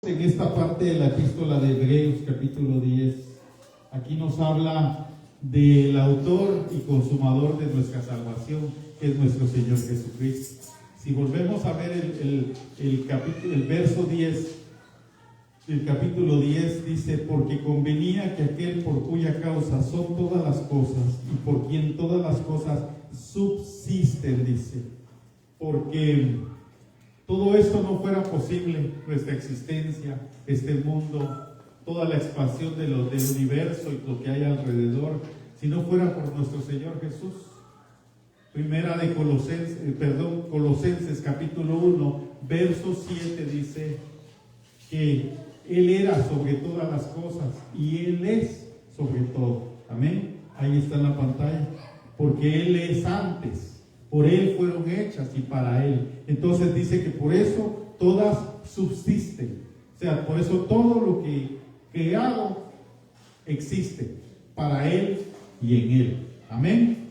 En esta parte de la epístola de Hebreos, capítulo 10, aquí nos habla del autor y consumador de nuestra salvación, que es nuestro Señor Jesucristo. Si volvemos a ver el verso 10, el capítulo 10 dice: porque convenía que aquel por cuya causa son todas las cosas y por quien todas las cosas subsisten, dice, porque todo esto no fuera posible, nuestra existencia, este mundo, toda la expansión del universo y lo que hay alrededor, si no fuera por nuestro Señor Jesús. Primera de Colosenses capítulo 1, verso 7 dice que Él era sobre todas las cosas y Él es sobre todo. Amén. Ahí está en la pantalla. Porque Él es antes. Por Él fueron hechas y para Él. Entonces dice que por eso todas subsisten. O sea, por eso todo lo que creado existe para Él y en Él. Amén.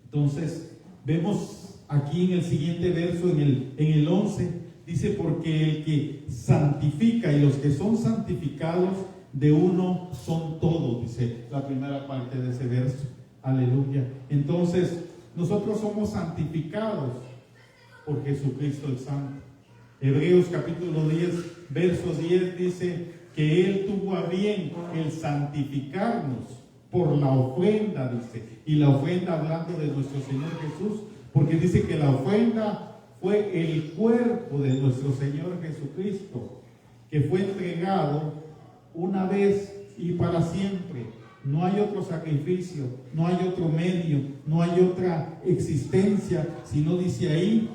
Entonces vemos aquí en el siguiente verso, en el 11, dice: porque el que santifica y los que son santificados de uno son todos, dice la primera parte de ese verso. Aleluya. Entonces nosotros somos santificados por Jesucristo el Santo. Hebreos capítulo 10, verso 10 dice que Él tuvo a bien el santificarnos por la ofrenda, dice. Y la ofrenda hablando de nuestro Señor Jesús, porque dice que la ofrenda fue el cuerpo de nuestro Señor Jesucristo, que fue entregado una vez y para siempre. No hay otro sacrificio, no hay otro medio, no hay otra existencia, sino dice ahí,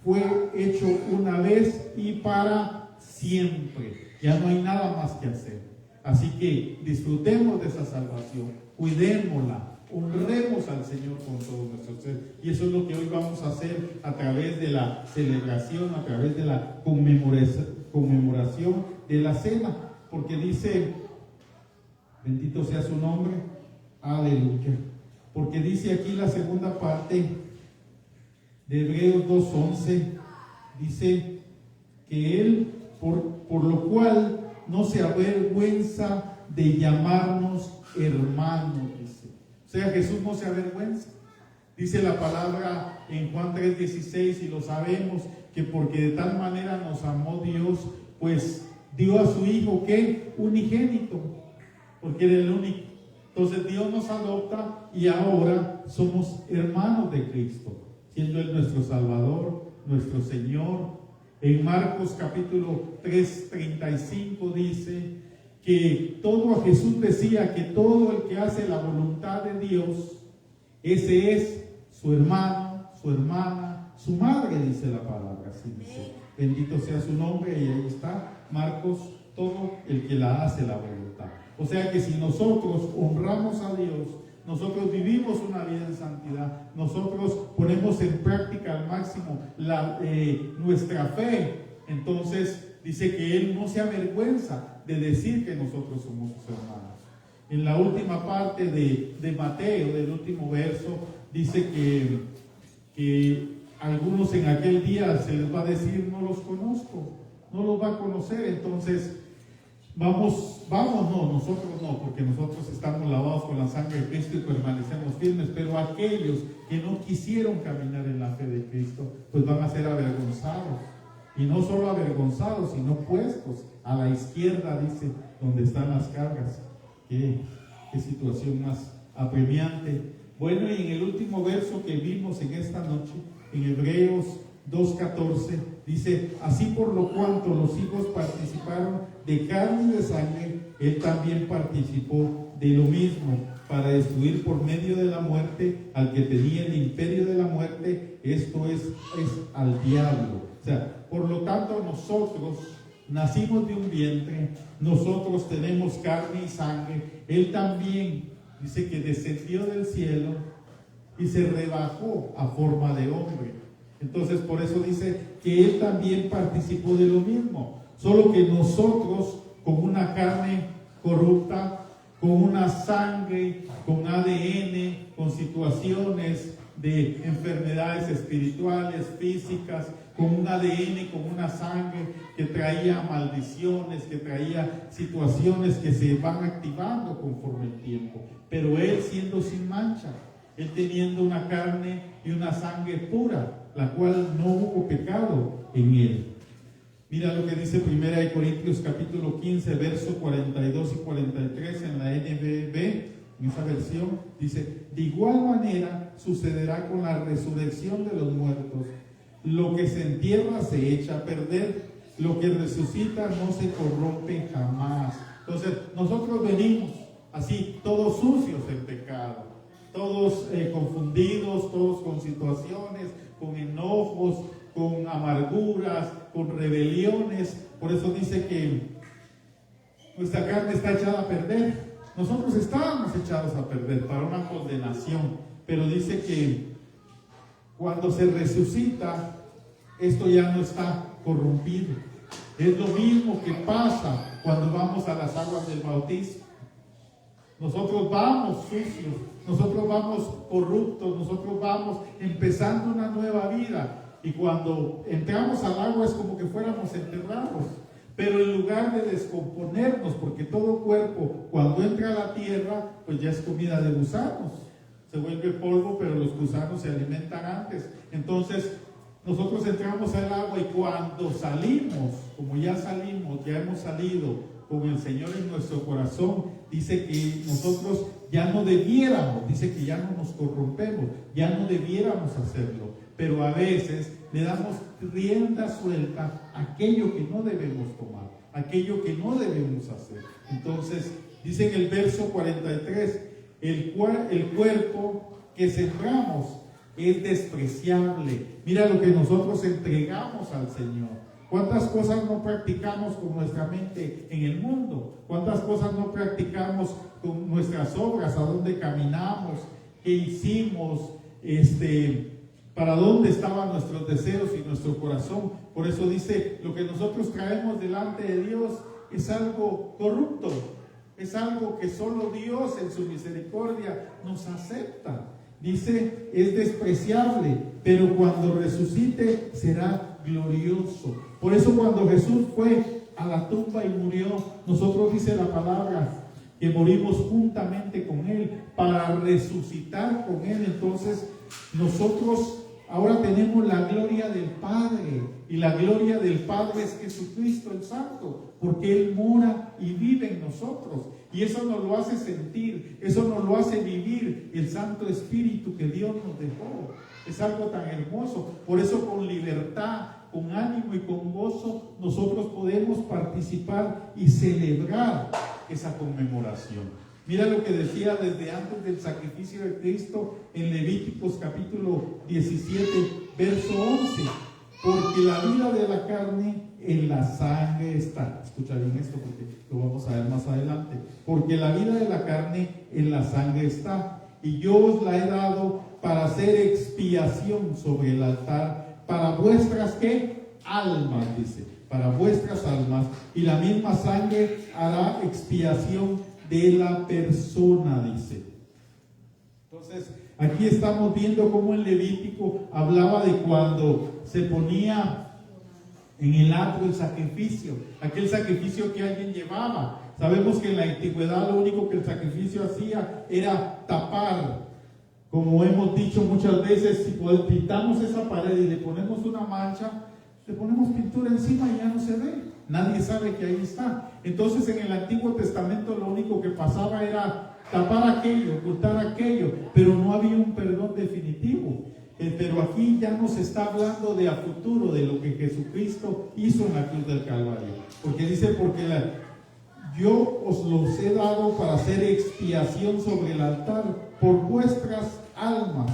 fue hecho una vez y para siempre. Ya no hay nada más que hacer. Así que disfrutemos de esa salvación, cuidémosla, honremos al Señor con todo nuestro ser. Y eso es lo que hoy vamos a hacer a través de la celebración, a través de la conmemoración de la cena. Porque dice, bendito sea su nombre, aleluya. Porque dice aquí la segunda parte de Hebreos 2:11, dice que Él, por lo cual no se avergüenza de llamarnos hermanos, dice. O sea, Jesús no se avergüenza. Dice la palabra en Juan 3:16, y lo sabemos, que porque de tal manera nos amó Dios, pues dio a su Hijo, ¿qué? Unigénito, porque era el único. Entonces Dios nos adopta y ahora somos hermanos de Cristo, siendo Él nuestro Salvador, nuestro Señor. En Marcos capítulo 3:35 dice que Jesús decía que todo el que hace la voluntad de Dios, ese es su hermano, su hermana, su madre, dice la palabra. Así dice. Bendito sea su nombre, y ahí está Marcos, todo el que la hace la voluntad. O sea que si nosotros honramos a Dios, nosotros vivimos una vida en santidad, nosotros ponemos en práctica al máximo nuestra fe, entonces dice que Él no se avergüenza de decir que nosotros somos sus hermanos. En la última parte de Mateo, del último verso, dice que algunos en aquel día se les va a decir: no los conozco, no los va a conocer. Entonces vamos, no, nosotros no, porque nosotros estamos lavados con la sangre de Cristo y permanecemos firmes, pero aquellos que no quisieron caminar en la fe de Cristo, pues van a ser avergonzados, y no solo avergonzados, sino puestos a la izquierda, dice, donde están las cargas. Qué situación más apremiante. Bueno, y en el último verso que vimos en esta noche, en Hebreos 2:14, dice: así por lo cuanto los hijos participaron de carne y de sangre, Él también participó de lo mismo, para destruir por medio de la muerte al que tenía el imperio de la muerte, esto es al diablo. O sea, por lo tanto nosotros nacimos de un vientre, nosotros tenemos carne y sangre. Él también dice que descendió del cielo y se rebajó a forma de hombre. Entonces por eso dice que Él también participó de lo mismo, solo que nosotros con una carne corrupta, con una sangre, con ADN, con situaciones de enfermedades espirituales, físicas, con un ADN, con una sangre que traía maldiciones, que traía situaciones que se van activando conforme el tiempo. Pero Él siendo sin mancha, Él teniendo una carne y una sangre pura, la cual no hubo pecado en Él. Mira lo que dice 1 Corintios capítulo 15, versos 42 y 43 en la NBB, en esa versión, dice: de igual manera sucederá con la resurrección de los muertos. Lo que se entierra se echa a perder, lo que resucita no se corrompe jamás. Entonces, nosotros venimos así, todos sucios en pecado, todos confundidos, todos con situaciones, con enojos, con amarguras, con rebeliones. Por eso dice que nuestra carne está echada a perder. Nosotros estábamos echados a perder para una condenación, pero dice que cuando se resucita, esto ya no está corrompido. Es lo mismo que pasa cuando vamos a las aguas del bautismo. Nosotros vamos sucios, nosotros vamos corruptos, nosotros vamos empezando una nueva vida. Y cuando entramos al agua es como que fuéramos enterrados. Pero en lugar de descomponernos, porque todo cuerpo cuando entra a la tierra, pues ya es comida de gusanos. Se vuelve polvo, pero los gusanos se alimentan antes. Entonces, nosotros entramos al agua y cuando salimos, como ya salimos, ya hemos salido con el Señor en nuestro corazón, dice que nosotros ya no debiéramos, dice que ya no nos corrompemos, ya no debiéramos hacerlo. Pero a veces le damos rienda suelta a aquello que no debemos tomar, aquello que no debemos hacer. Entonces, dice en el verso 43, el cuerpo que sembramos es despreciable. Mira lo que nosotros entregamos al Señor. ¿Cuántas cosas no practicamos con nuestra mente en el mundo? ¿Cuántas cosas no practicamos con nuestras obras? ¿A dónde caminamos? ¿Qué hicimos? ¿Para dónde estaban nuestros deseos y nuestro corazón? Por eso dice, lo que nosotros traemos delante de Dios es algo corrupto. Es algo que solo Dios en su misericordia nos acepta. Dice, es despreciable, pero cuando resucite será glorioso. Por eso cuando Jesús fue a la tumba y murió, nosotros dice la palabra que morimos juntamente con Él para resucitar con Él. Entonces nosotros ahora tenemos la gloria del Padre, y la gloria del Padre es Jesucristo el Santo, porque Él mora y vive en nosotros, y eso nos lo hace sentir, eso nos lo hace vivir el Santo Espíritu que Dios nos dejó. Es algo tan hermoso. Por eso con libertad, con ánimo y con gozo, nosotros podemos participar y celebrar esa conmemoración. Mira lo que decía desde antes del sacrificio de Cristo en Levíticos capítulo 17, verso 11. Porque la vida de la carne en la sangre está. Escucha bien esto porque lo vamos a ver más adelante. Porque la vida de la carne en la sangre está. Y yo os la he dado para hacer expiación sobre el altar para vuestras, ¿qué? Almas, dice. Para vuestras almas. Y la misma sangre hará expiación de la persona, dice. Entonces, aquí estamos viendo cómo el Levítico hablaba de cuando se ponía en el atrio el sacrificio, aquel sacrificio que alguien llevaba. Sabemos que en la antigüedad lo único que el sacrificio hacía era tapar. Como hemos dicho muchas veces, si pintamos esa pared y le ponemos una mancha, le ponemos pintura encima y ya no se ve. Nadie sabe que ahí está. Entonces en el Antiguo Testamento lo único que pasaba era tapar aquello, ocultar aquello, pero no había un perdón definitivo. Pero aquí ya nos está hablando de a futuro, de lo que Jesucristo hizo en la cruz del Calvario. Porque dice, porque yo os los he dado para hacer expiación sobre el altar por vuestras almas,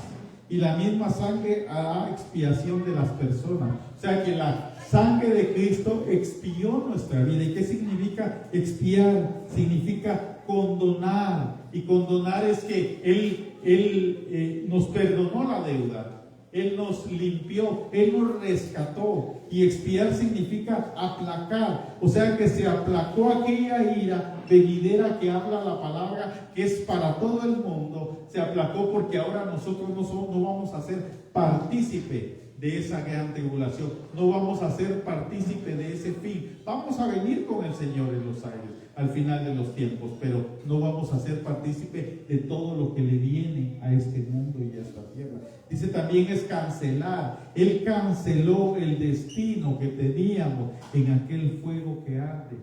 y la misma sangre hará expiación de las personas. O sea que la sangre de Cristo expió nuestra vida. ¿Y qué significa expiar? Significa condonar. Y condonar es que Él nos perdonó la deuda. Él nos limpió, Él nos rescató. Y expiar significa aplacar. O sea que se aplacó aquella ira venidera que habla la palabra, que es para todo el mundo. Se aplacó porque ahora nosotros no vamos a ser partícipe de esa gran tribulación. No vamos a ser partícipe de ese fin. Vamos a venir con el Señor en los aires al final de los tiempos, pero no vamos a ser partícipe de todo lo que le viene a este mundo y a esta tierra. Dice también es cancelar. Él canceló el destino que teníamos en aquel fuego que arde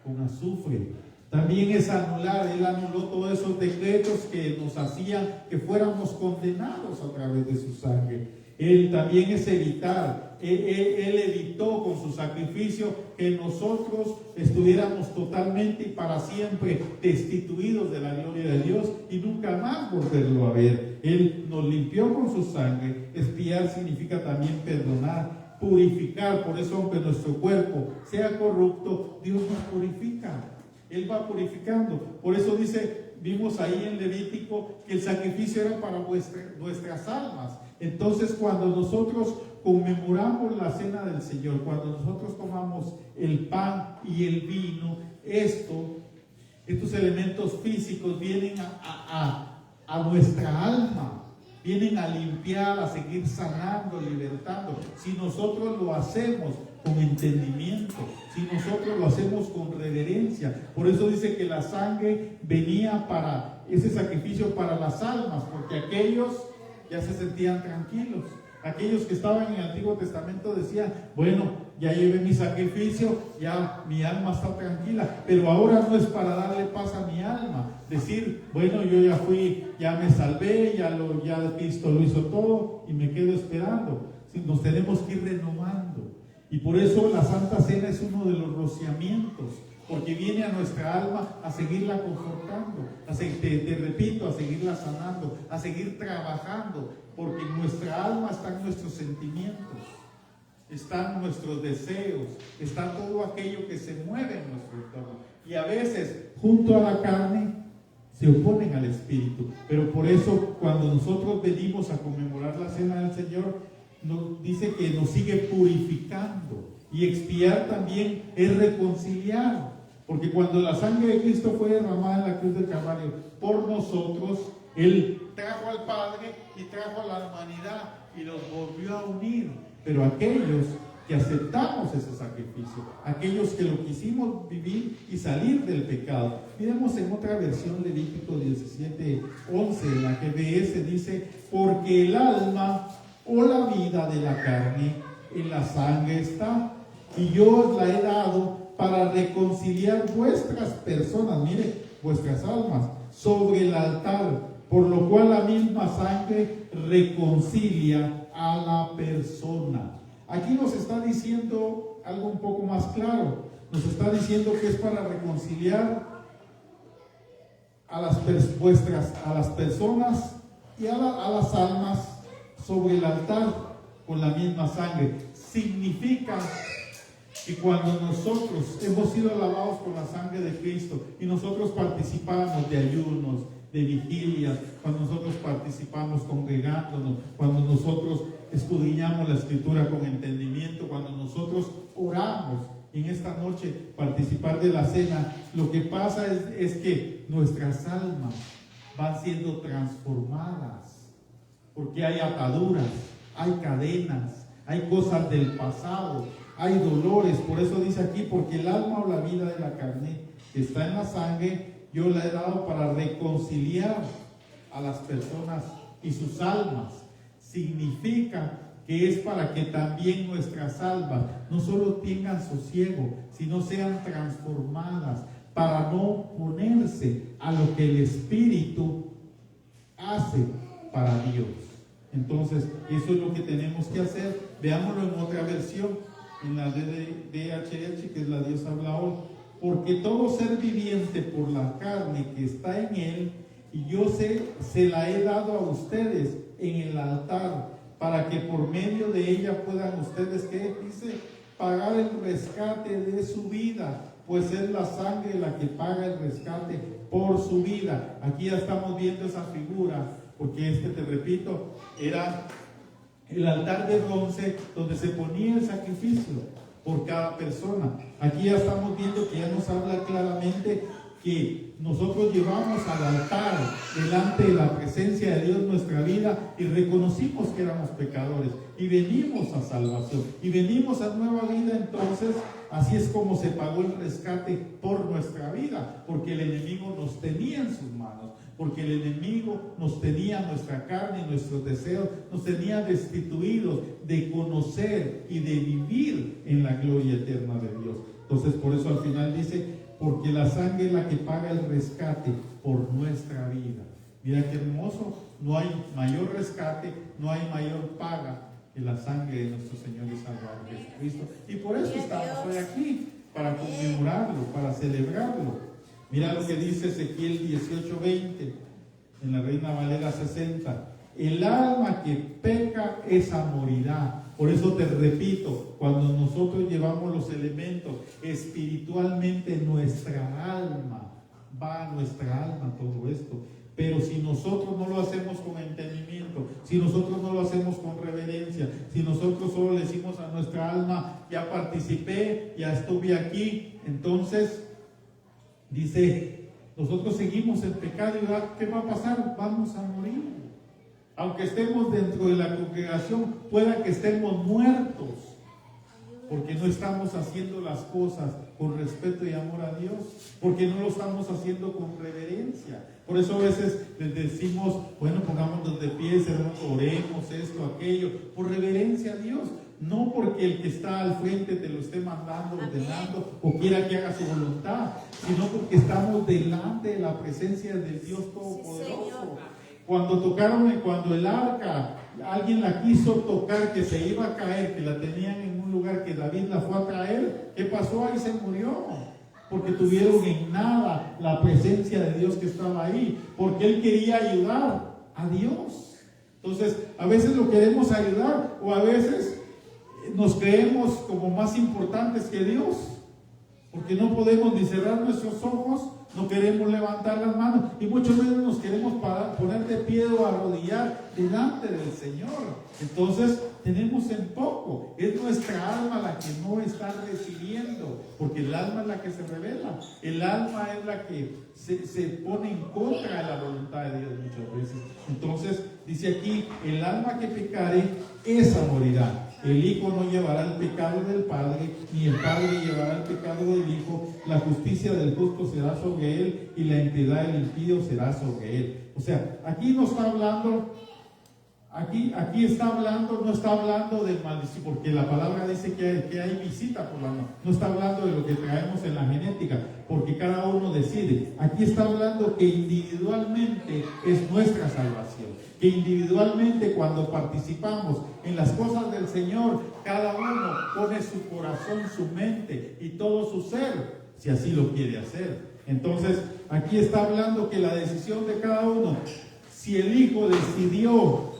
con azufre. También es anular. Él anuló todos esos decretos que nos hacían que fuéramos condenados a través de su sangre. Él también es evitar. Él evitó con su sacrificio que nosotros estuviéramos totalmente y para siempre destituidos de la gloria de Dios y nunca más volverlo a ver. Él nos limpió con su sangre. Expiar significa también perdonar, purificar. Por eso, aunque nuestro cuerpo sea corrupto, Dios nos purifica. Él va purificando. Por eso dice, vimos ahí en Levítico que el sacrificio era para nuestras almas. Entonces, cuando nosotros conmemoramos la cena del Señor, cuando nosotros tomamos el pan y el vino, estos elementos físicos vienen a nuestra alma, vienen a limpiar, a seguir sanando, libertando. Si nosotros lo hacemos con entendimiento, si nosotros lo hacemos con reverencia. Por eso dice que la sangre venía para ese sacrificio para las almas, porque aquellos ya se sentían tranquilos. Aquellos que estaban en el Antiguo Testamento decían, bueno, ya llevé mi sacrificio, ya mi alma está tranquila, pero ahora no es para darle paz a mi alma, decir, bueno, yo ya fui, ya me salvé, ya Cristo lo hizo todo y me quedo esperando. Nos tenemos que ir renovando. Y por eso la Santa Cena es uno de los rociamientos, porque viene a nuestra alma a seguirla confortando, te repito, a seguirla sanando, a seguir trabajando, porque en nuestra alma están nuestros sentimientos, están nuestros deseos, está todo aquello que se mueve en nuestro entorno. Y a veces, junto a la carne, se oponen al Espíritu. Pero por eso, cuando nosotros venimos a conmemorar la Cena del Señor, nos dice que nos sigue purificando. Y expiar también es reconciliar. Porque cuando la sangre de Cristo fue derramada en la cruz del Calvario por nosotros, Él trajo al Padre y trajo a la humanidad y los volvió a unir. Pero aquellos que aceptamos ese sacrificio, aquellos que lo quisimos vivir y salir del pecado. Miremos en otra versión, Levítico 17:11, en la GBS dice, porque el alma o la vida de la carne en la sangre está, y yo os la he dado para reconciliar vuestras personas, mire, vuestras almas, sobre el altar, por lo cual la misma sangre reconcilia a la persona. Aquí nos está diciendo algo un poco más claro. Nos está diciendo que es para reconciliar a las personas y a las almas sobre el altar con la misma sangre. Significa que cuando nosotros hemos sido lavados con la sangre de Cristo y nosotros participamos de ayunos, de vigilias, cuando nosotros participamos congregándonos, cuando nosotros escudriñamos la Escritura con entendimiento, cuando nosotros oramos, en esta noche participar de la cena, lo que pasa es que nuestras almas van siendo transformadas, porque hay ataduras, hay cadenas, hay cosas del pasado, hay dolores. Por eso dice aquí, porque el alma o la vida de la carne que está en la sangre, yo la he dado para reconciliar a las personas y sus almas. Significa que es para que también nuestras almas no solo tengan sosiego, sino sean transformadas para no oponerse a lo que el Espíritu hace para Dios. Entonces, eso es lo que tenemos que hacer. Veámoslo en otra versión, en la DHH, que es la Dios habla hoy. Porque todo ser viviente por la carne que está en él, y yo se la he dado a ustedes en el altar, para que por medio de ella puedan ustedes, ¿qué dice? Pagar el rescate de su vida, pues es la sangre la que paga el rescate por su vida. Aquí ya estamos viendo esa figura, porque te repito, era el altar de bronce donde se ponía el sacrificio por cada persona. Aquí ya estamos viendo que ya nos habla claramente que nosotros llevamos al altar delante de la presencia de Dios nuestra vida y reconocimos que éramos pecadores y venimos a salvación y venimos a nueva vida. Entonces así es como se pagó el rescate por nuestra vida, porque el enemigo nos tenía en sus manos, porque el enemigo nos tenía nuestra carne y nuestros deseos, nos tenía destituidos de conocer y de vivir en la gloria eterna de Dios. Entonces por eso al final dice, porque la sangre es la que paga el rescate por nuestra vida. Mira qué hermoso, no hay mayor rescate, no hay mayor paga que la sangre de nuestro Señor y Salvador Jesucristo. Y por eso estamos hoy aquí, para conmemorarlo, para celebrarlo. Mira lo que dice Ezequiel 18:20, en la Reina Valera 60. El alma que peca, esa morirá. Por eso te repito, cuando nosotros llevamos los elementos espiritualmente, nuestra alma, va a nuestra alma todo esto. Pero si nosotros no lo hacemos con entendimiento, si nosotros no lo hacemos con reverencia, si nosotros solo le decimos a nuestra alma, ya participé, ya estuve aquí, entonces dice, nosotros seguimos en pecado y ¿qué va a pasar? Vamos a morir. Aunque estemos dentro de la congregación, pueda que estemos muertos, porque no estamos haciendo las cosas con respeto y amor a Dios, porque no lo estamos haciendo con reverencia. Por eso a veces les decimos, bueno, pongámonos de pie, oremos esto, aquello, por reverencia a Dios. No porque el que está al frente te lo esté mandando, ordenando o quiera que haga su voluntad, sino porque estamos delante de la presencia del Dios Todopoderoso. Cuando el arca, alguien la quiso tocar, que se iba a caer, que la tenían en un lugar que David la fue a traer, ¿qué pasó? Ahí se murió, porque tuvieron en nada la presencia de Dios que estaba ahí, porque él quería ayudar a Dios. Entonces, a veces lo queremos ayudar, o a veces nos creemos como más importantes que Dios, porque no podemos ni cerrar nuestros ojos, no queremos levantar las manos y muchas veces nos queremos poner de pie o arrodillar delante del Señor. Entonces tenemos en poco, es nuestra alma la que no está recibiendo, porque el alma es la que se revela, el alma es la que se pone en contra de la voluntad de Dios muchas veces. Entonces dice aquí, el alma que pecare, esa morirá. El Hijo no llevará el pecado del Padre, ni el Padre llevará el pecado del Hijo. La justicia del justo será sobre él, y la impiedad del impío será sobre él. O sea, aquí no está hablando, aquí está hablando, no está hablando del maldición, porque la palabra dice que hay visita por la mano. No está hablando de lo que traemos en la genética, porque cada uno decide. Aquí está hablando que individualmente es nuestra salvación, que individualmente cuando participamos en las cosas del Señor, cada uno pone su corazón, su mente y todo su ser, si así lo quiere hacer. Entonces, aquí está hablando que la decisión de cada uno, si el hijo decidió,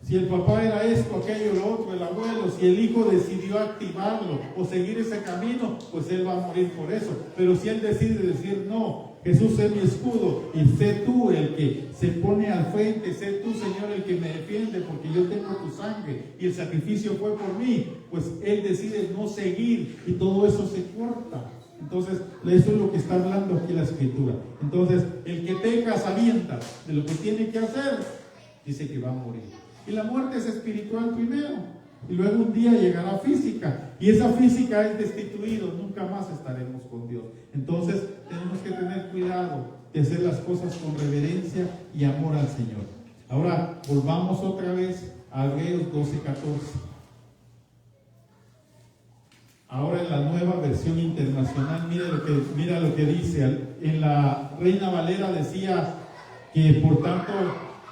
si el papá era esto, aquello, lo otro, el abuelo, si el hijo decidió activarlo o seguir ese camino, pues él va a morir por eso. Pero si él decide decir, no, Jesús es mi escudo y sé tú el que se pone al frente, sé tú, Señor, el que me defiende porque yo tengo tu sangre y el sacrificio fue por mí, pues él decide no seguir y todo eso se corta. Entonces, eso es lo que está hablando aquí la Escritura. Entonces, el que peca sabienta de lo que tiene que hacer, dice que va a morir. Y la muerte es espiritual primero, y luego un día llegará física, y esa física es destituido, nunca más estaremos con Dios. Entonces tenemos que tener cuidado de hacer las cosas con reverencia y amor al Señor. Ahora volvamos otra vez a Hebreos 12:14. Ahora en la nueva versión internacional, mira lo que dice. En la Reina Valera decía que por tanto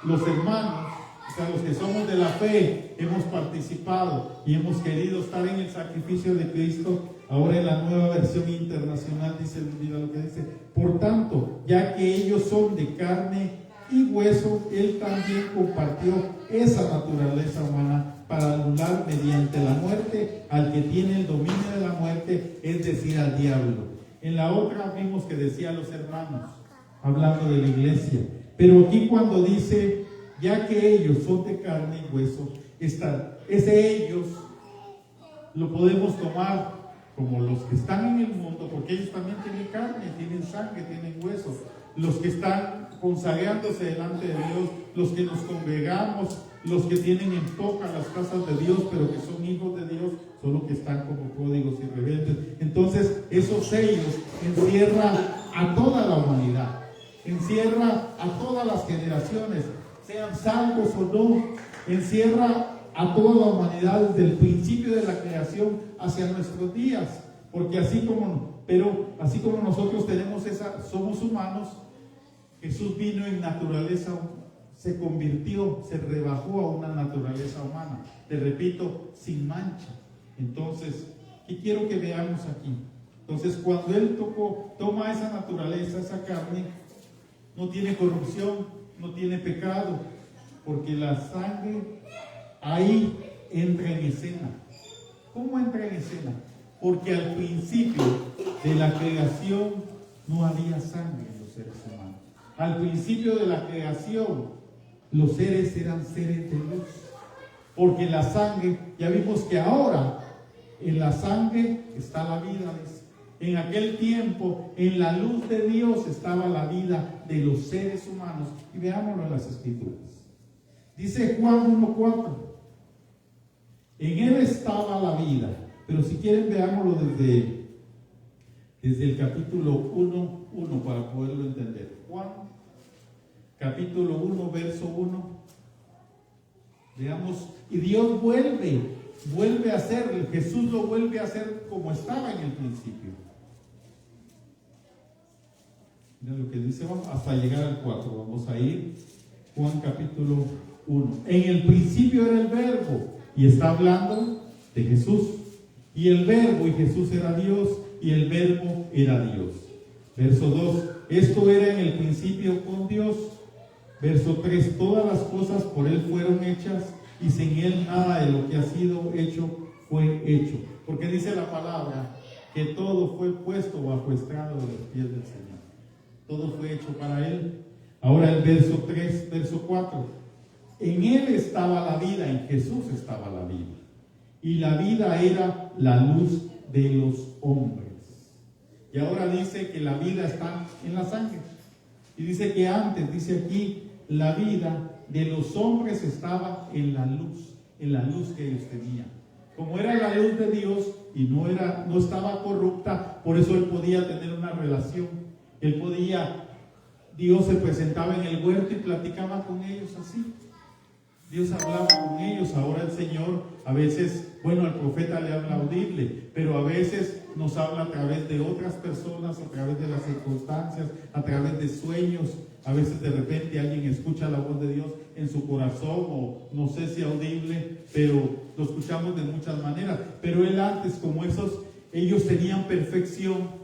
los hermanos, o sea, los que somos de la fe, hemos participado y hemos querido estar en el sacrificio de Cristo. Ahora en la nueva versión internacional dice, mira lo que dice, por tanto, ya que ellos son de carne y hueso, Él también compartió esa naturaleza humana para anular mediante la muerte al que tiene el dominio de la muerte, es decir, al diablo. En la otra vimos que decía a los hermanos, hablando de la iglesia, pero aquí cuando dice, ya que ellos son de carne y hueso, ese ellos lo podemos tomar como los que están en el mundo, porque ellos también tienen carne, tienen sangre, tienen huesos. Los que están consagrándose delante de Dios, los que nos congregamos, los que tienen en poca las casas de Dios, pero que son hijos de Dios, son los que están como pródigos y rebeldes. Entonces, esos sellos encierran a toda la humanidad, encierra a todas las generaciones, sean salvos o no, encierra a toda la humanidad desde el principio de la creación hacia nuestros días, porque así como nosotros tenemos somos humanos, Jesús vino en naturaleza, se convirtió, se rebajó a una naturaleza humana, te repito, sin mancha. Entonces, ¿qué quiero que veamos aquí? Entonces, cuando Él toma esa naturaleza, esa carne, no tiene corrupción, no tiene pecado, porque la sangre ahí entra en escena. ¿Cómo entra en escena? Porque al principio de la creación no había sangre en los seres humanos. Al principio de la creación, los seres eran seres de luz. Porque la sangre, ya vimos que ahora en la sangre está la vida. En aquel tiempo, en la luz de Dios estaba la vida de los seres humanos. Y veámoslo en las Escrituras. Dice Juan 1:4. En Él estaba la vida. Pero si quieren, veámoslo desde el capítulo 1:1 para poderlo entender. Juan, capítulo 1, verso 1. Veamos, y Dios vuelve a hacer, Jesús lo vuelve a hacer como estaba en el principio. Mira lo que dice, hasta llegar al 4. Vamos a ir. Juan capítulo 1. En el principio era el Verbo, y está hablando de Jesús. Y el Verbo y Jesús era Dios, y el Verbo era Dios. Verso 2. Esto era en el principio con Dios. Verso 3. Todas las cosas por Él fueron hechas, y sin Él nada de lo que ha sido hecho fue hecho. Porque dice la palabra que todo fue puesto bajo estrado de los pies del Señor. Todo fue hecho para Él. Ahora el verso 3, verso 4. En Él estaba la vida, en Jesús estaba la vida. Y la vida era la luz de los hombres. Y ahora dice que la vida está en la sangre. Y dice que antes, dice aquí, la vida de los hombres estaba en la luz que ellos tenían. Como era la luz de Dios y no estaba corrupta, por eso Él podía tener una relación. Dios se presentaba en el huerto y platicaba con ellos así. Dios hablaba con ellos. Ahora el Señor a veces, al profeta le habla audible, pero a veces nos habla a través de otras personas, a través de las circunstancias, a través de sueños. A veces de repente alguien escucha la voz de Dios en su corazón, o no sé si audible, pero lo escuchamos de muchas maneras. Pero Él antes, como ellos tenían perfección,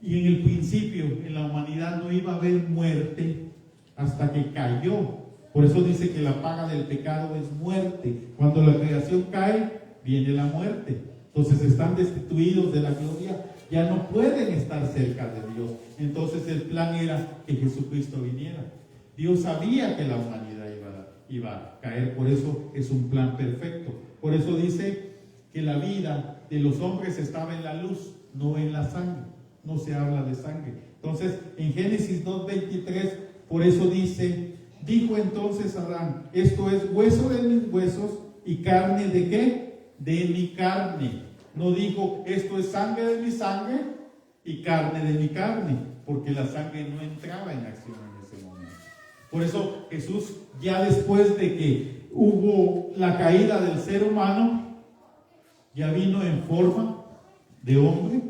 y en el principio en la humanidad no iba a haber muerte hasta que cayó. Por eso dice que la paga del pecado es muerte. Cuando la creación cae, viene la muerte. Entonces están destituidos de la gloria, ya no pueden estar cerca de Dios. Entonces el plan era que Jesucristo viniera. Dios sabía que la humanidad iba a caer, por eso es un plan perfecto. Por eso dice que la vida de los hombres estaba en la luz, no en la sangre. No se habla de sangre. Entonces en Génesis 2:23, por eso dice: dijo entonces Adán, esto es hueso de mis huesos y carne de ¿qué? De mi carne. No dijo, esto es sangre de mi sangre y carne de mi carne, porque la sangre no entraba en acción en ese momento. Por eso Jesús, ya después de que hubo la caída del ser humano, ya vino en forma de hombre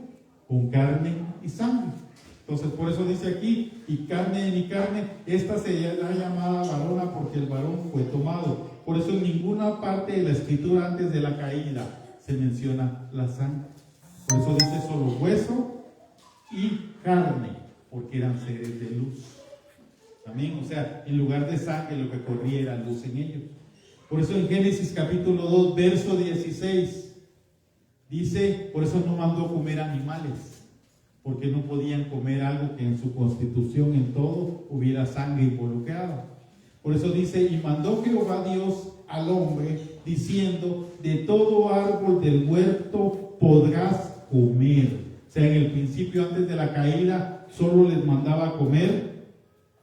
con carne y sangre. Entonces por eso dice aquí, y carne de mi carne, esta será llamada varona, porque el varón fue tomado. Por eso en ninguna parte de la Escritura antes de la caída se menciona la sangre. Por eso dice solo hueso y carne, porque eran seres de luz. Amén. O sea, en lugar de sangre lo que corría era luz en ellos. Por eso en Génesis capítulo 2, verso 16, dice, por eso no mandó comer animales, porque no podían comer algo que en su constitución, en todo, hubiera sangre involucrada. Por eso dice, y mandó Jehová Dios al hombre diciendo: de todo árbol del huerto podrás comer. O sea, en el principio, antes de la caída, solo les mandaba comer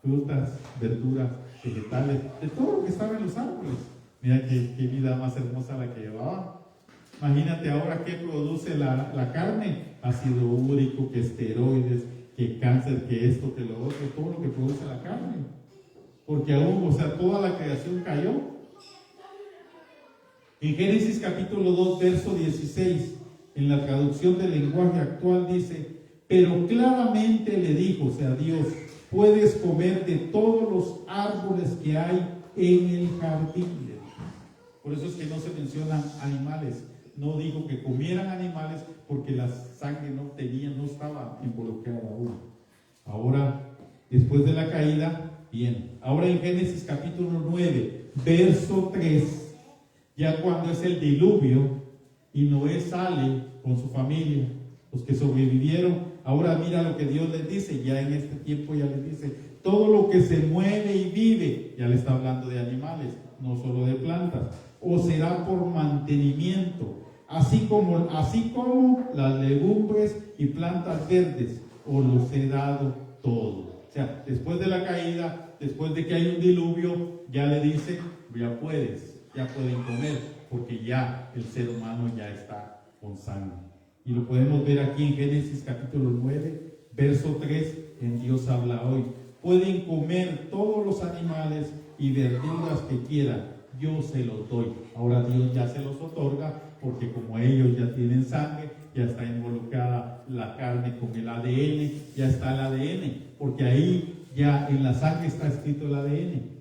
frutas, verduras, vegetales, de todo lo que estaba en los árboles. Mira qué vida más hermosa la que llevaban. Imagínate ahora qué produce la carne: ácido úrico, que esteroides, que cáncer, que esto, que lo otro, todo lo que produce la carne. Porque aún, o sea, toda la creación cayó. En Génesis capítulo 2, verso 16, en la traducción del lenguaje actual dice: pero claramente le dijo, o sea, Dios: puedes comer de todos los árboles que hay en el jardín. Por eso es que no se mencionan animales. No digo que comieran animales, porque la sangre no estaba involucrada aún. Ahora, después de la caída, bien. Ahora en Génesis capítulo 9, verso 3, ya cuando es el diluvio y Noé sale con su familia, los que sobrevivieron, ahora mira lo que Dios les dice. Ya en este tiempo ya les dice: todo lo que se mueve y vive, ya le está hablando de animales, no solo de plantas, o será por mantenimiento, así como las legumbres y plantas verdes, os los he dado todo. O sea, después de la caída, después de que hay un diluvio, ya le dice: ya pueden comer, porque ya el ser humano ya está con sangre. Y lo podemos ver aquí en Génesis capítulo 9, verso 3, en Dios habla hoy: pueden comer todos los animales y verduras que quieran, yo se los doy. Ahora Dios ya se los otorga, porque como ellos ya tienen sangre, ya está involucrada la carne con el ADN, ya está el ADN, porque ahí ya en la sangre está escrito el ADN.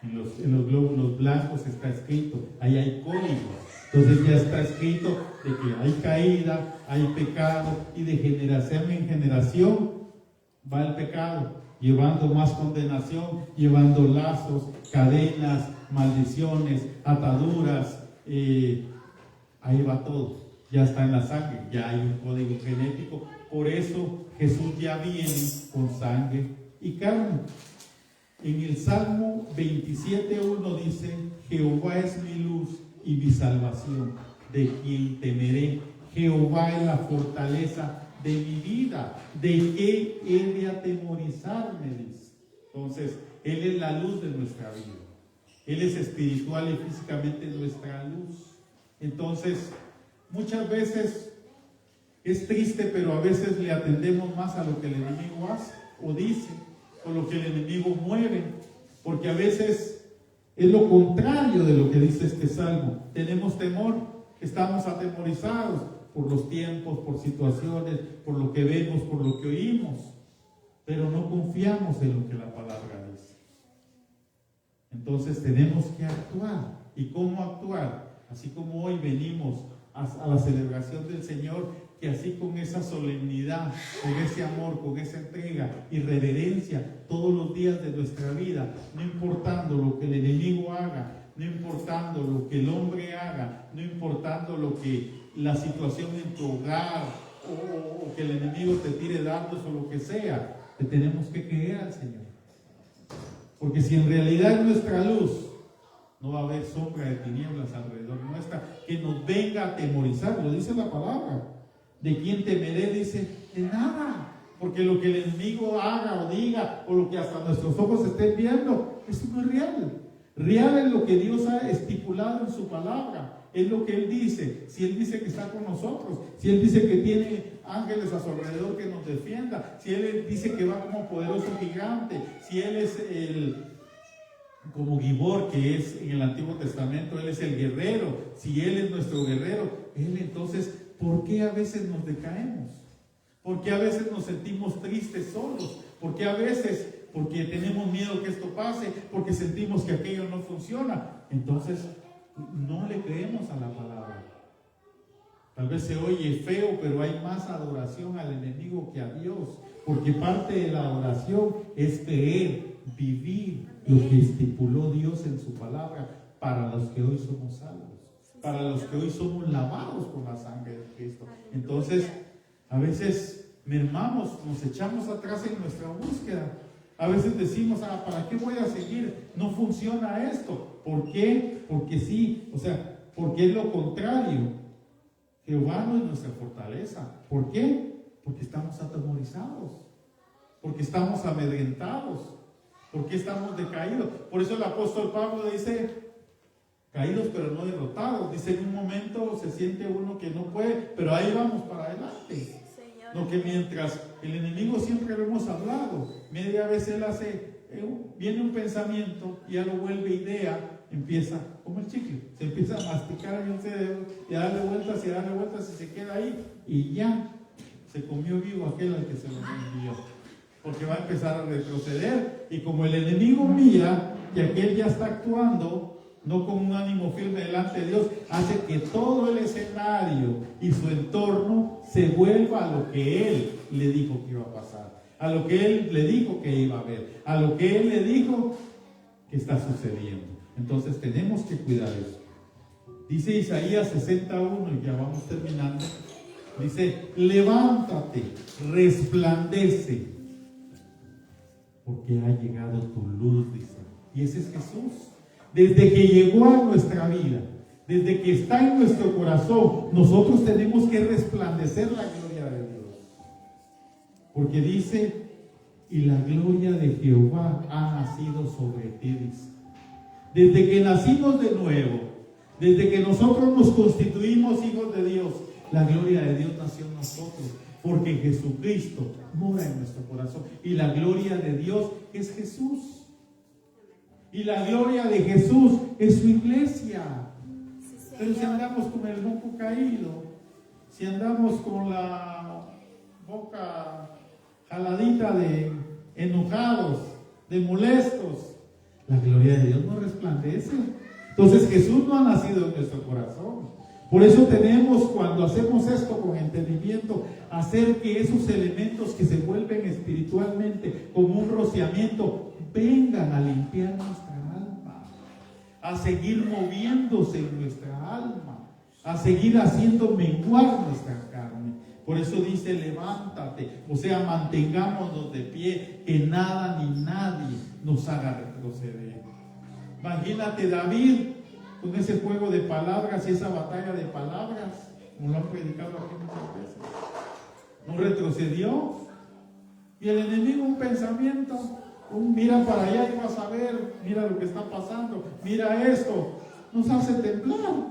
En los glóbulos blancos está escrito, ahí hay códigos. Entonces ya está escrito de que hay caída, hay pecado, y de generación en generación va el pecado, llevando más condenación, llevando lazos, cadenas, maldiciones, ataduras. Ahí va todo, ya está en la sangre, ya hay un código genético. Por eso Jesús ya viene con sangre y carne. En el Salmo 27:1 dice: Jehová es mi luz y mi salvación, de quien temeré. Jehová es la fortaleza de mi vida, ¿de qué he de atemorizarme? Dice. Entonces, Él es la luz de nuestra vida. Él es espiritual y físicamente nuestra luz. Entonces, muchas veces es triste, pero a veces le atendemos más a lo que el enemigo hace o dice, o lo que el enemigo mueve, porque a veces es lo contrario de lo que dice este salmo. Tenemos temor, estamos atemorizados por los tiempos, por situaciones, por lo que vemos, por lo que oímos, pero no confiamos en lo que la palabra dice. Entonces tenemos que actuar. ¿Y cómo actuar? Así como hoy venimos a la celebración del Señor, que así con esa solemnidad, con ese amor, con esa entrega y reverencia todos los días de nuestra vida, no importando lo que el enemigo haga, no importando lo que el hombre haga, no importando lo que la situación en tu hogar o que el enemigo te tire dardos o lo que sea, te tenemos que creer al Señor. Porque si en realidad es nuestra luz, no va a haber sombra de tinieblas alrededor nuestra que nos venga a atemorizar. Lo dice la palabra. ¿De quién temeré? Dice: de nada. Porque lo que el enemigo haga o diga, o lo que hasta nuestros ojos estén viendo, eso no es real. Real es lo que Dios ha estipulado en su palabra. Es lo que Él dice. Si Él dice que está con nosotros, si Él dice que tiene ángeles a su alrededor que nos defienda, si Él dice que va como poderoso gigante, si Él es como Gibor, que es en el Antiguo Testamento, Él es el guerrero. Si Él es nuestro guerrero, Él, entonces, ¿por qué a veces nos decaemos? ¿Por qué a veces nos sentimos tristes solos? ¿Por qué a veces? Porque tenemos miedo que esto pase, porque sentimos que aquello no funciona. Entonces, no le creemos a la palabra. Tal vez se oye feo, pero hay más adoración al enemigo que a Dios, porque parte de la adoración es creer, vivir lo que estipuló Dios en su palabra para los que hoy somos salvos, para los que hoy somos lavados con la sangre de Cristo. Entonces, a veces mermamos, nos echamos atrás en nuestra búsqueda. A veces decimos, ¿para qué voy a seguir? No funciona esto. ¿Por qué? Porque sí, o sea, porque es lo contrario. Jehová no es nuestra fortaleza. ¿Por qué? Porque estamos atemorizados, porque estamos amedrentados, porque estamos decaídos. Por eso el apóstol Pablo dice, caídos pero no derrotados. Dice, en un momento se siente uno que no puede, pero ahí vamos para adelante. No, que mientras el enemigo, siempre lo hemos hablado, media vez él hace, viene un pensamiento y ya lo vuelve idea, empieza como el chicle, se empieza a masticar en el cerebro y a darle vueltas y se queda ahí y ya se comió vivo aquel al que se lo envió, porque va a empezar a retroceder. Y como el enemigo mira que aquel ya está actuando no con un ánimo firme delante de Dios, hace que todo el escenario y su entorno se vuelva a lo que él le dijo que iba a pasar, a lo que él le dijo que iba a ver, a lo que él le dijo que está sucediendo. Entonces tenemos que cuidar eso. Dice Isaías 61, y ya vamos terminando, dice, levántate, resplandece, porque ha llegado tu luz, dice. Y ese es Jesús. Desde que llegó a nuestra vida, desde que está en nuestro corazón, nosotros tenemos que resplandecer la gloria de Dios. Porque dice, y la gloria de Jehová ha nacido sobre ti, dice. Desde que nacimos de nuevo, desde que nosotros nos constituimos hijos de Dios, la gloria de Dios nació en nosotros, porque Jesucristo mora en nuestro corazón. Y la gloria de Dios es Jesús. Y la gloria de Jesús es su iglesia. Sí, pero si andamos con el moco caído, si andamos con la boca jaladita de enojados, de molestos, la gloria de Dios no resplandece. Entonces Jesús no ha nacido en nuestro corazón. Por eso tenemos, cuando hacemos esto con entendimiento, hacer que esos elementos que se vuelven espiritualmente como un rociamiento vengan a limpiar nuestra alma, a seguir moviéndose en nuestra alma, a seguir haciendo menguar nuestra carne. Por eso dice, levántate, o sea, mantengámonos de pie, que nada ni nadie nos haga retroceder. Imagínate David con ese juego de palabras y esa batalla de palabras, como lo han predicado aquí muchas veces. No retrocedió, y el enemigo un pensamiento, mira para allá y vas a ver, mira lo que está pasando, mira esto, nos hace temblar.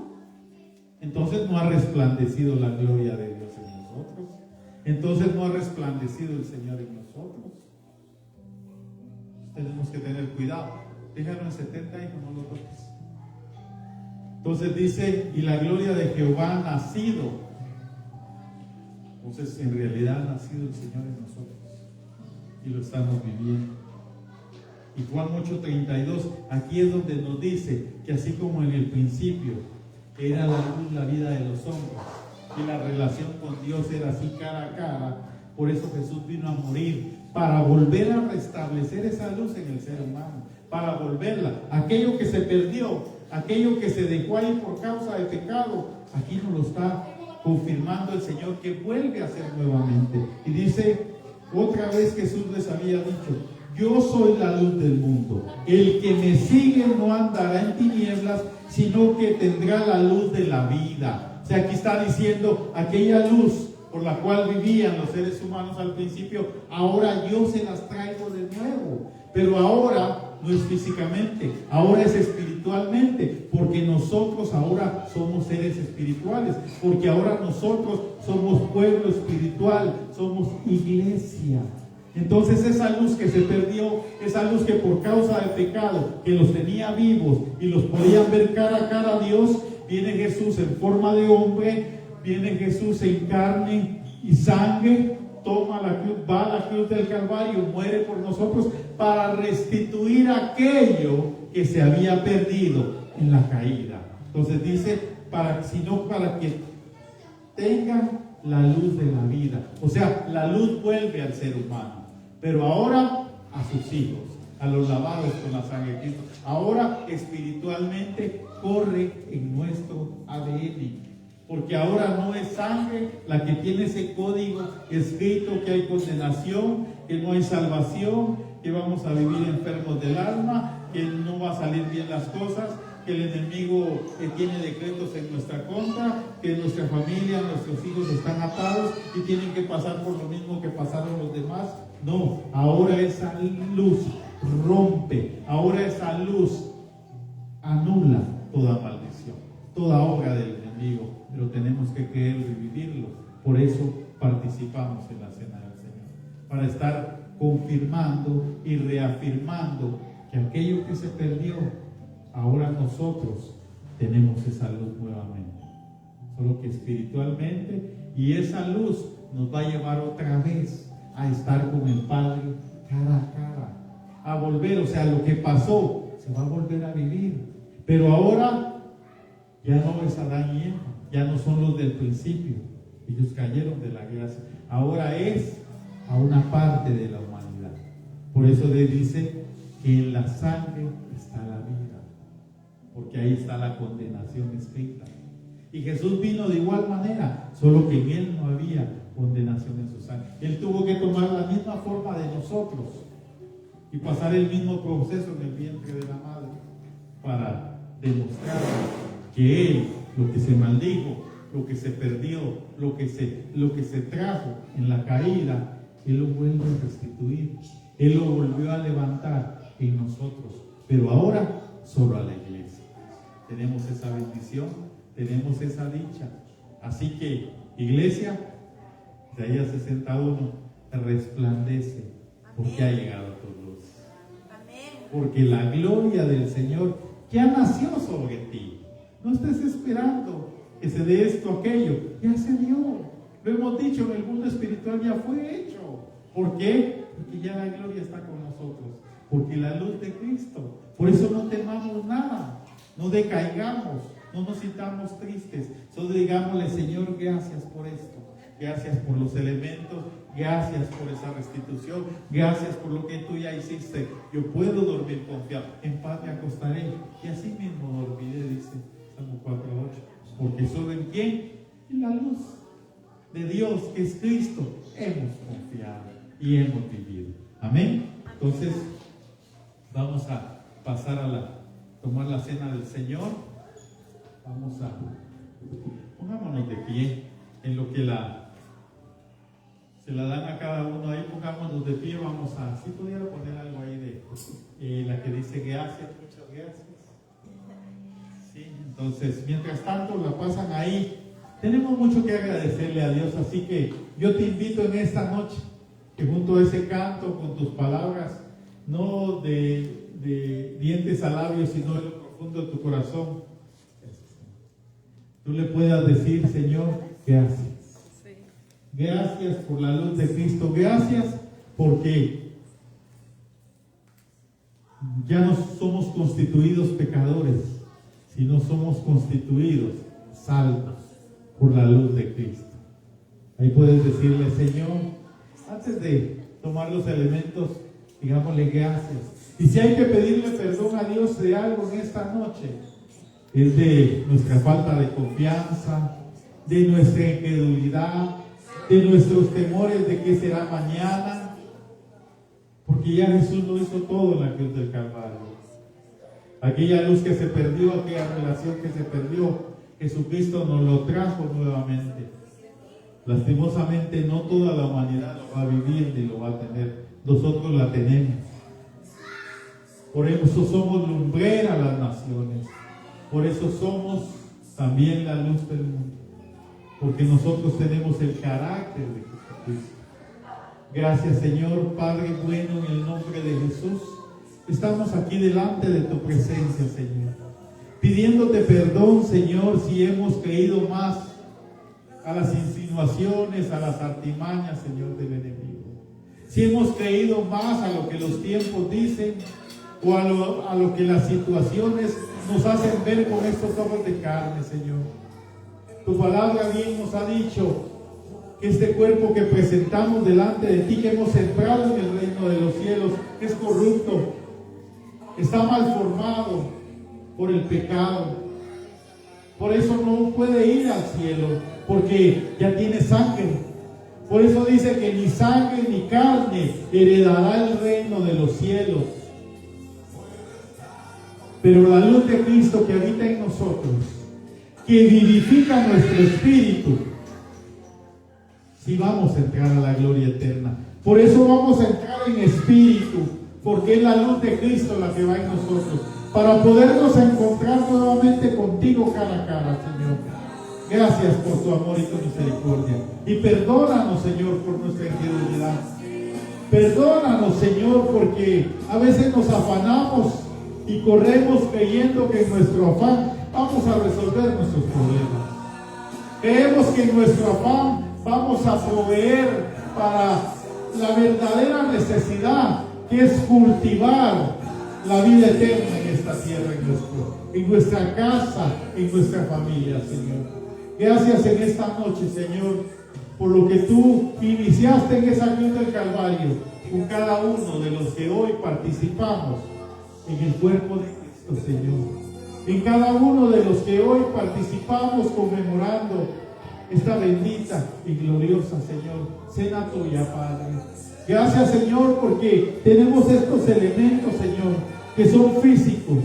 Entonces no ha resplandecido la gloria de Dios en nosotros. Entonces no ha resplandecido el Señor en nosotros. Tenemos que tener cuidado. Déjalo en 70 y no lo toques. Entonces dice, y la gloria de Jehová ha nacido. Entonces en realidad ha nacido el Señor en nosotros y lo estamos viviendo. Y Juan 8:32, aquí es donde nos dice que así como en el principio era la luz, la vida de los hombres, y la relación con Dios era así cara a cara, por eso Jesús vino a morir, para volver a restablecer esa luz en el ser humano, para volverla, aquello que se perdió, aquello que se dejó ahí por causa de pecado, aquí nos lo está confirmando el Señor, que vuelve a ser nuevamente. Y dice, otra vez Jesús les había dicho, yo soy la luz del mundo, el que me sigue no andará en tinieblas, sino que tendrá la luz de la vida. O sea, aquí está diciendo, aquella luz por la cual vivían los seres humanos al principio, ahora yo se las traigo de nuevo, pero ahora no es físicamente, ahora es espiritualmente, porque nosotros ahora somos seres espirituales, porque ahora nosotros somos pueblo espiritual, somos iglesia. Entonces esa luz que se perdió, esa luz que por causa del pecado, que los tenía vivos y los podían ver cara a cara a Dios, viene Jesús en forma de hombre, viene Jesús en carne y sangre, toma la cruz, va a la cruz del Calvario, muere por nosotros para restituir aquello que se había perdido en la caída. Entonces dice, para que tengan la luz de la vida. O sea, la luz vuelve al ser humano, pero ahora a sus hijos, a los lavados con la sangre de Cristo. Ahora espiritualmente corre en nuestro ADN. Porque ahora no es sangre la que tiene ese código escrito que hay condenación, que no hay salvación, que vamos a vivir enfermos del alma, que no va a salir bien las cosas, que el enemigo tiene decretos en nuestra contra, que nuestra familia, nuestros hijos están atados y tienen que pasar por lo mismo que pasaron los demás. No, ahora esa luz rompe, ahora esa luz anula toda maldición, toda obra del enemigo, pero tenemos que creer y vivirlo. Por eso participamos en la cena del Señor, para estar confirmando y reafirmando que aquello que se perdió, ahora nosotros tenemos esa luz nuevamente, solo que espiritualmente, y esa luz nos va a llevar otra vez a estar con el Padre cara a cara, a volver, o sea, lo que pasó se va a volver a vivir, pero ahora ya no es Adán y Eva, ya no son los del principio, ellos cayeron de la gracia, ahora es a una parte de la humanidad. Por eso le dice que en la sangre está la vida, porque ahí está la condenación escrita. Y Jesús vino de igual manera, solo que en Él no había condenación en su sangre. Él tuvo que tomar la misma forma de nosotros y pasar el mismo proceso en el vientre de la madre para demostrar que Él, lo que se maldijo, lo que se perdió, lo que se trajo en la caída, Él lo vuelve a restituir. Él lo volvió a levantar en nosotros, pero ahora solo a la iglesia. Tenemos esa bendición, tenemos esa dicha. Así que, iglesia, Isaías 61, resplandece, porque ha llegado tu luz. Porque la gloria del Señor ya nació sobre ti. No estés esperando que se dé esto o aquello, ya se dio. Lo hemos dicho, en el mundo espiritual ya fue hecho. ¿Por qué? Porque ya la gloria está con nosotros, porque la luz de Cristo. Por eso no temamos nada, no decaigamos, no nos sintamos tristes, solo digámosle: Señor, gracias por esto, gracias por los elementos, gracias por esa restitución, gracias por lo que tú ya hiciste. Yo puedo dormir confiado, en paz me acostaré y así mismo dormiré, dice Salmo 4:8, porque solo en quién, en la luz de Dios, que es Cristo, hemos confiado y hemos vivido. Amén. Entonces vamos a pasar a tomar la cena del Señor. Pongámonos de pie en lo que se la dan a cada uno ahí. Pongámonos de pie. Si pudiera poner algo ahí de la que dice gracias, muchas gracias. Sí, entonces mientras tanto la pasan ahí. Tenemos mucho que agradecerle a Dios, así que yo te invito en esta noche que junto a ese canto, con tus palabras, no de dientes a labios, sino de lo profundo de tu corazón, tú le puedas decir: Señor, gracias. Gracias por la luz de Cristo, gracias porque ya no somos constituidos pecadores, sino somos constituidos salvos por la luz de Cristo. Ahí puedes decirle: Señor, antes de tomar los elementos, digámosle gracias. Y si hay que pedirle perdón a Dios de algo en esta noche, es de nuestra falta de confianza, de nuestra incredulidad, de nuestros temores de qué será mañana, porque ya Jesús lo hizo todo en la cruz del Calvario. Aquella luz que se perdió, aquella relación que se perdió, Jesucristo nos lo trajo nuevamente. Lastimosamente no toda la humanidad lo va a vivir ni lo va a tener. Nosotros la tenemos. Por eso somos lumbrera a las naciones. Por eso somos también la luz del mundo. Porque nosotros tenemos el carácter de Jesucristo. Gracias, Señor, Padre bueno, en el nombre de Jesús. Estamos aquí delante de tu presencia, Señor, pidiéndote perdón, Señor, si hemos creído más a las insinuaciones, a las artimañas, Señor, del enemigo. Si hemos creído más a lo que los tiempos dicen o a lo que las situaciones nos hacen ver con estos ojos de carne, Señor. Tu palabra bien nos ha dicho que este cuerpo que presentamos delante de ti, que hemos entrado en el reino de los cielos, es corrupto, está mal formado por el pecado. Por eso no puede ir al cielo, porque ya tiene sangre Por eso dice que ni sangre ni carne heredará el reino de los cielos. Pero la luz de Cristo que habita en nosotros, que vivifica nuestro espíritu, sí vamos a entrar a la gloria eterna. Por eso vamos a entrar en espíritu, porque es la luz de Cristo la que va en nosotros, para podernos encontrar nuevamente contigo cara a cara, Señor. Gracias por tu amor y tu misericordia. Y perdónanos, Señor, por nuestra incredulidad. Perdónanos, Señor, porque a veces nos afanamos y corremos creyendo que en nuestro afán vamos a resolver nuestros problemas. Creemos que en nuestro afán vamos a proveer para la verdadera necesidad, que es cultivar la vida eterna en esta tierra, en nuestra casa, en nuestra familia, Señor. Gracias en esta noche, Señor, por lo que tú iniciaste en esa cruz del Calvario con cada uno de los que hoy participamos en el cuerpo de Cristo, Señor. En cada uno de los que hoy participamos conmemorando esta bendita y gloriosa, Señor, cena tuya, Padre. Gracias, Señor, porque tenemos estos elementos, Señor, que son físicos,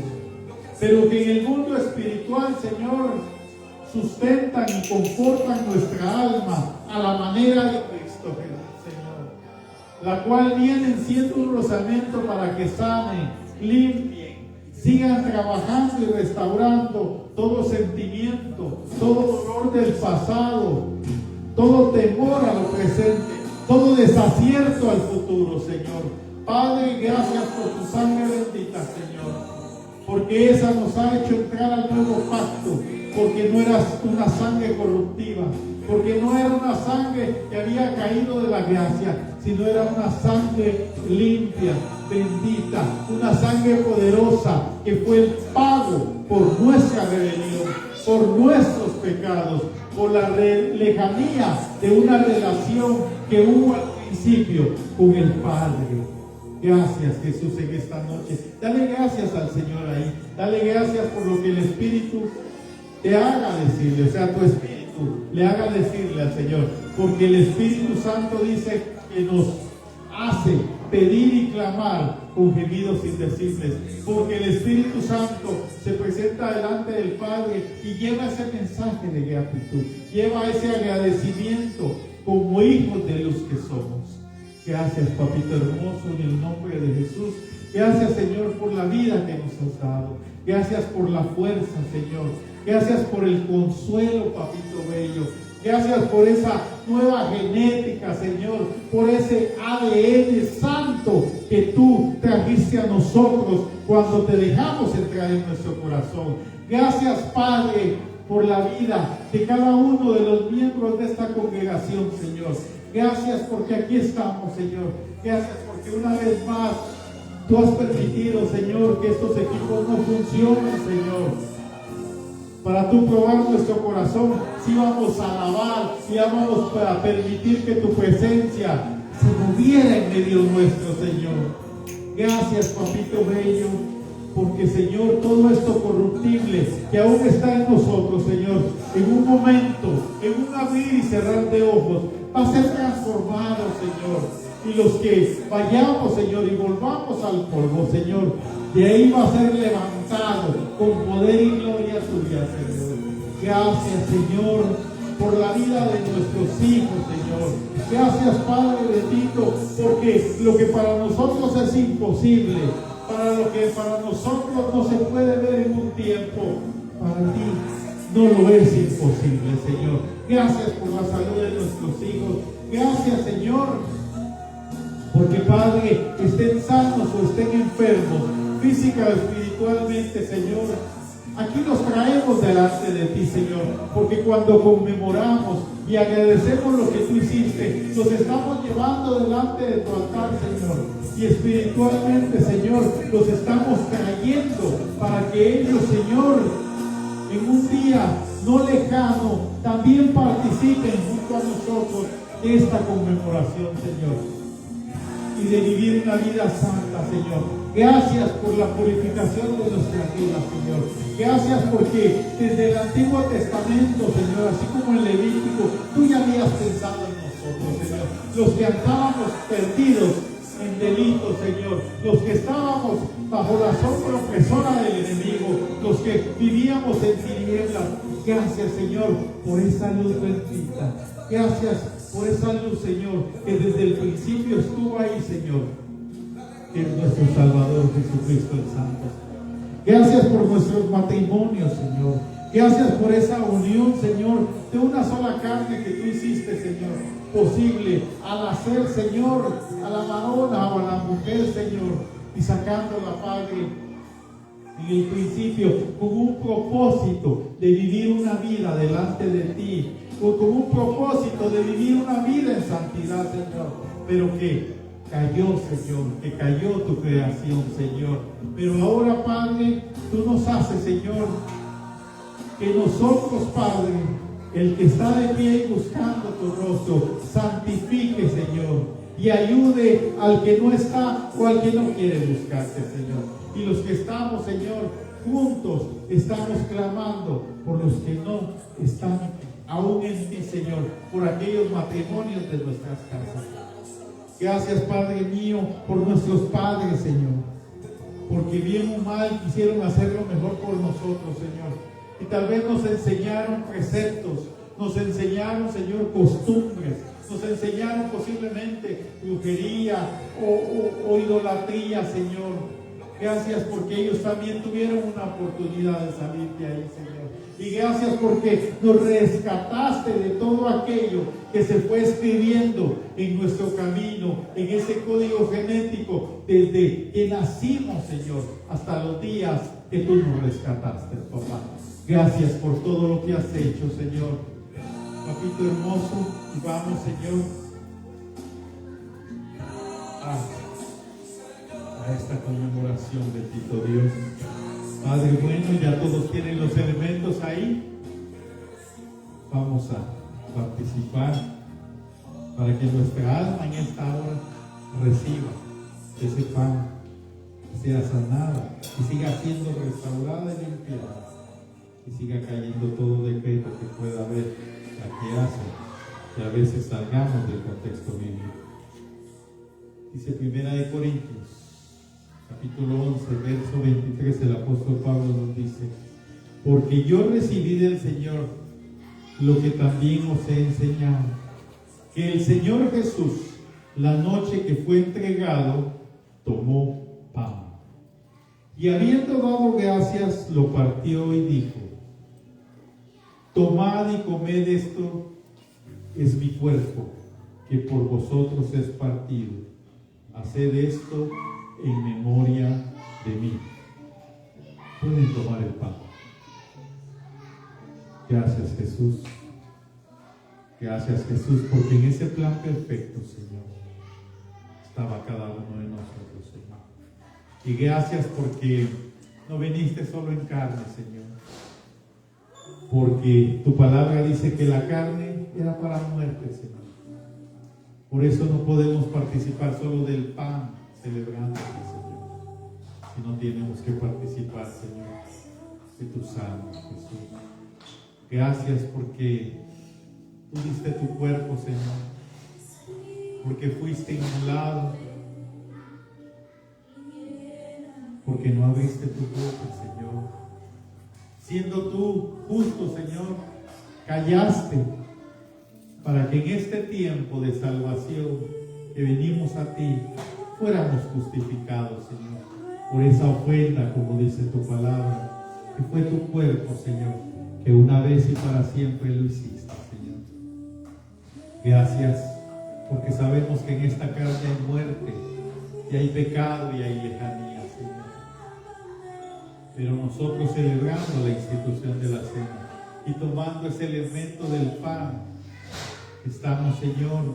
pero que en el mundo espiritual, Señor, sustentan y confortan nuestra alma a la manera de Cristo Jesús, Señor, la cual vienen siendo un rozamiento para que sanen, limpien, sigan trabajando y restaurando todo sentimiento, todo dolor del pasado, todo temor a lo presente, todo desacierto al futuro, Señor. Padre, gracias por tu sangre bendita, Señor, porque esa nos ha hecho entrar al nuevo pacto, porque no era una sangre corruptiva, porque no era una sangre que había caído de la gracia, sino era una sangre limpia, bendita, una sangre poderosa, que fue el pago por nuestra rebelión, por nuestros pecados, por la lejanía de una relación que hubo al principio con el Padre. Gracias, Jesús, en esta noche. Dale gracias al Señor ahí. Dale gracias por lo que el Espíritu te haga decirle, o sea, tu Espíritu le haga decirle al Señor. Porque el Espíritu Santo dice que nos hace pedir y clamar con gemidos indecibles. Porque el Espíritu Santo se presenta delante del Padre y lleva ese mensaje de gratitud, lleva ese agradecimiento como hijos de los que somos. Gracias, Papito hermoso, en el nombre de Jesús. Gracias, Señor, por la vida que nos has dado. Gracias por la fuerza, Señor. Gracias por el consuelo, Papito bello. Gracias por esa nueva genética, Señor, por ese ADN santo que tú trajiste a nosotros cuando te dejamos entrar en nuestro corazón. Gracias, Padre, por la vida de cada uno de los miembros de esta congregación, Señor. Gracias porque aquí estamos, Señor. Gracias porque una vez más tú has permitido, Señor, que estos equipos no funcionen, Señor. Para tú probar nuestro corazón, si vamos a alabar, si vamos a permitir que tu presencia se moviera en medio nuestro, Señor. Gracias, Papito bello, porque, Señor, todo esto corruptible que aún está en nosotros, Señor, en un momento, en un abrir y cerrar de ojos, va a ser transformado, Señor. Y los que vayamos, Señor, y volvamos al polvo, Señor, de ahí va a ser levantado con poder y gloria tuya, Señor. Gracias, Señor, por la vida de nuestros hijos, Señor. Gracias, Padre bendito, porque lo que para nosotros es imposible, para lo que para nosotros no se puede ver en un tiempo, para ti no lo es imposible, Señor. Gracias por la salud de nuestros hijos. Gracias, Señor, porque, Padre, estén sanos o estén enfermos, física o espiritualmente, Señor, aquí los traemos delante de ti, Señor, porque cuando conmemoramos y agradecemos lo que tú hiciste, los estamos llevando delante de tu altar, Señor, y espiritualmente, Señor, los estamos trayendo para que ellos, Señor, en un día no lejano, también participen junto a nosotros de esta conmemoración, Señor, y de vivir una vida santa, Señor. Gracias por la purificación de nuestras vidas, Señor. Gracias porque desde el Antiguo Testamento, Señor, así como en Levítico, tú ya habías pensado en nosotros. nosotros, Señor. Los que andábamos perdidos en delitos, Señor. Los que estábamos bajo la sombra opresora del enemigo. Los que vivíamos en tinieblas. Gracias, Señor, por esa luz bendita. Gracias por esa luz, Señor, que desde el principio estuvo ahí, Señor. Que es nuestro Salvador Jesucristo el Santo. Gracias por nuestros matrimonios, Señor. Gracias por esa unión, Señor, de una sola carne que tú hiciste, Señor, posible al hacer, Señor, a la varona o a la mujer, Señor, y sacándola, Padre, en el principio, con un propósito de vivir una vida delante de ti, o con un propósito de vivir una vida en santidad, Señor, pero que cayó, Señor, que cayó tu creación, Señor. Pero ahora, Padre, tú nos haces, Señor, que nosotros, Padre, el que está de pie buscando tu rostro, santifique, Señor, y ayude al que no está o al que no quiere buscarte, Señor. Y los que estamos, Señor, juntos, estamos clamando por los que no están aún en ti, Señor, por aquellos matrimonios de nuestras casas. Gracias, Padre mío, por nuestros padres, Señor, porque bien o mal quisieron hacer lo mejor por nosotros, Señor. Y tal vez nos enseñaron preceptos, nos enseñaron, Señor, costumbres, nos enseñaron posiblemente brujería o idolatría, Señor. Gracias porque ellos también tuvieron una oportunidad de salir de ahí, Señor. Y gracias porque nos rescataste de todo aquello que se fue escribiendo en nuestro camino, en ese código genético, desde que nacimos, Señor, hasta los días que tú nos rescataste, papá. Gracias por todo lo que has hecho, Señor. Papito hermoso, y vamos, Señor, a esta conmemoración, bendito Dios. Padre bueno, ya todos tienen los elementos ahí. Vamos a participar para que nuestra alma en esta hora reciba ese pan, sea sanada y siga siendo restaurada y limpiada, y siga cayendo todo decreto que pueda haber, la que hace que a veces salgamos del contexto bíblico. Dice 1 Corintios capítulo 11, verso 23, el apóstol Pablo nos dice: porque yo recibí del Señor lo que también os he enseñado, que el Señor Jesús, la noche que fue entregado, tomó pan, y habiendo dado gracias, lo partió y dijo: tomad y comed, esto es mi cuerpo, que por vosotros es partido. Haced esto en memoria de mí. Pueden tomar el pan. Gracias, Jesús. Gracias, Jesús, porque en ese plan perfecto, Señor, estaba cada uno de nosotros, Señor. Y gracias porque no viniste solo en carne, Señor, porque tu palabra dice que la carne era para muerte, Señor. Por eso no podemos participar solo del pan celebrando, Señor, sino tenemos que participar, Señor, de tu sangre, Jesús. Gracias porque tú diste tu cuerpo, Señor, porque fuiste inmolado, porque no abriste tu boca, Señor. Siendo tú justo, Señor, callaste para que en este tiempo de salvación que venimos a ti, fuéramos justificados, Señor, por esa ofrenda, como dice tu palabra, que fue tu cuerpo, Señor, que una vez y para siempre lo hiciste, Señor. Gracias, porque sabemos que en esta carne hay muerte, y hay pecado y hay lejanía, Señor. Pero nosotros celebrando la institución de la cena y tomando ese elemento del pan, estamos, Señor,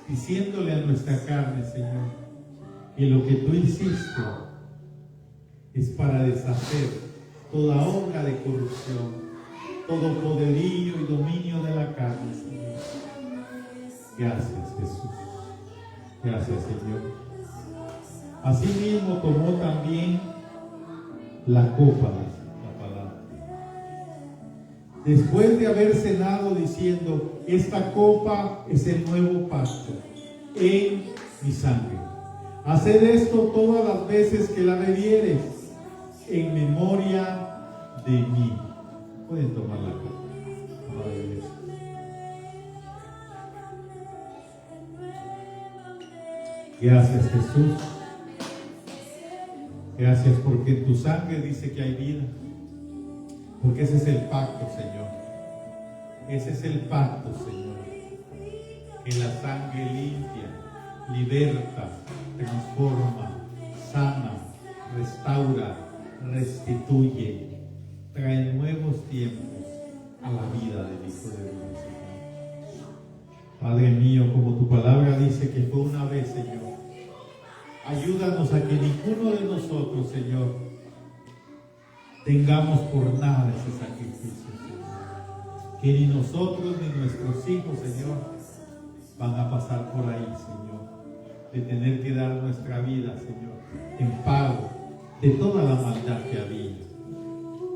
diciéndole a nuestra carne, Señor, que lo que tú hiciste es para deshacer toda obra de corrupción, todo poderío y dominio de la carne, Señor. Gracias, Jesús. Gracias, Señor. Asimismo tomó también la copa, la palabra, después de haber cenado diciendo: esta copa es el nuevo pacto en mi sangre. Haced esto todas las veces que la bebiereis, en memoria de mí. Pueden tomar la copa. Gracias, Jesús. Gracias porque en tu sangre dice que hay vida. Porque ese es el pacto, Señor. Ese es el pacto, Señor. Que la sangre limpia, liberta, transforma, sana, restaura, restituye, trae nuevos tiempos a la vida del Hijo de Dios, Señor. Padre mío, como tu palabra dice que fue una vez, Señor, ayúdanos a que ninguno de nosotros, Señor, tengamos por nada ese sacrificio, Señor. Que ni nosotros ni nuestros hijos, Señor, van a pasar por ahí, Señor, de tener que dar nuestra vida, Señor, en pago de toda la maldad que había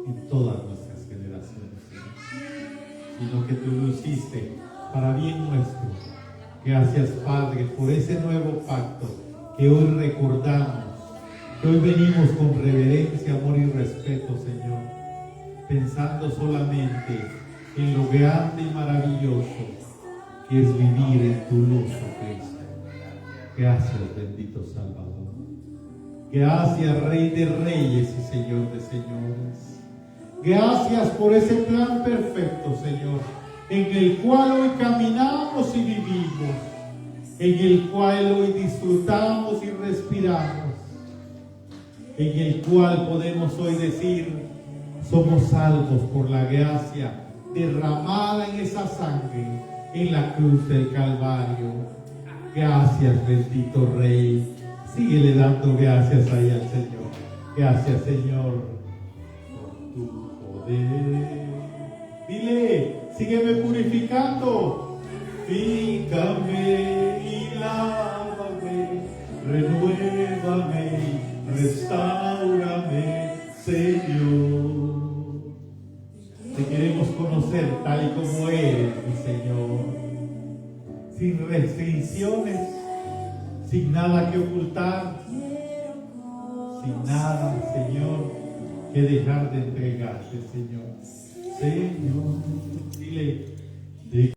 en todas nuestras generaciones, Señor, sino que tú lo hiciste para bien nuestro. Gracias, Padre, por ese nuevo pacto que hoy recordamos, que hoy venimos con reverencia, amor y respeto, Señor, pensando solamente en lo grande y maravilloso que es vivir en tu luz, oh Cristo. Gracias, bendito Salvador. Gracias, Rey de Reyes y Señor de Señores. Gracias por ese plan perfecto, Señor, en el cual hoy caminamos y vivimos, en el cual hoy disfrutamos y respiramos, en el cual podemos hoy decir: somos salvos por la gracia derramada en esa sangre en la cruz del Calvario. Gracias, bendito Rey. Síguele dando gracias ahí al Señor. Gracias, Señor, por tu poder. Dile: sígueme purificando. Purifícame y lávame, renuévame y restáurame, Señor. Te queremos conocer tal y como eres, mi Señor, sin restricciones, sin nada que ocultar, sin nada, Señor, que dejar de entregarte, Señor. Señor, dile: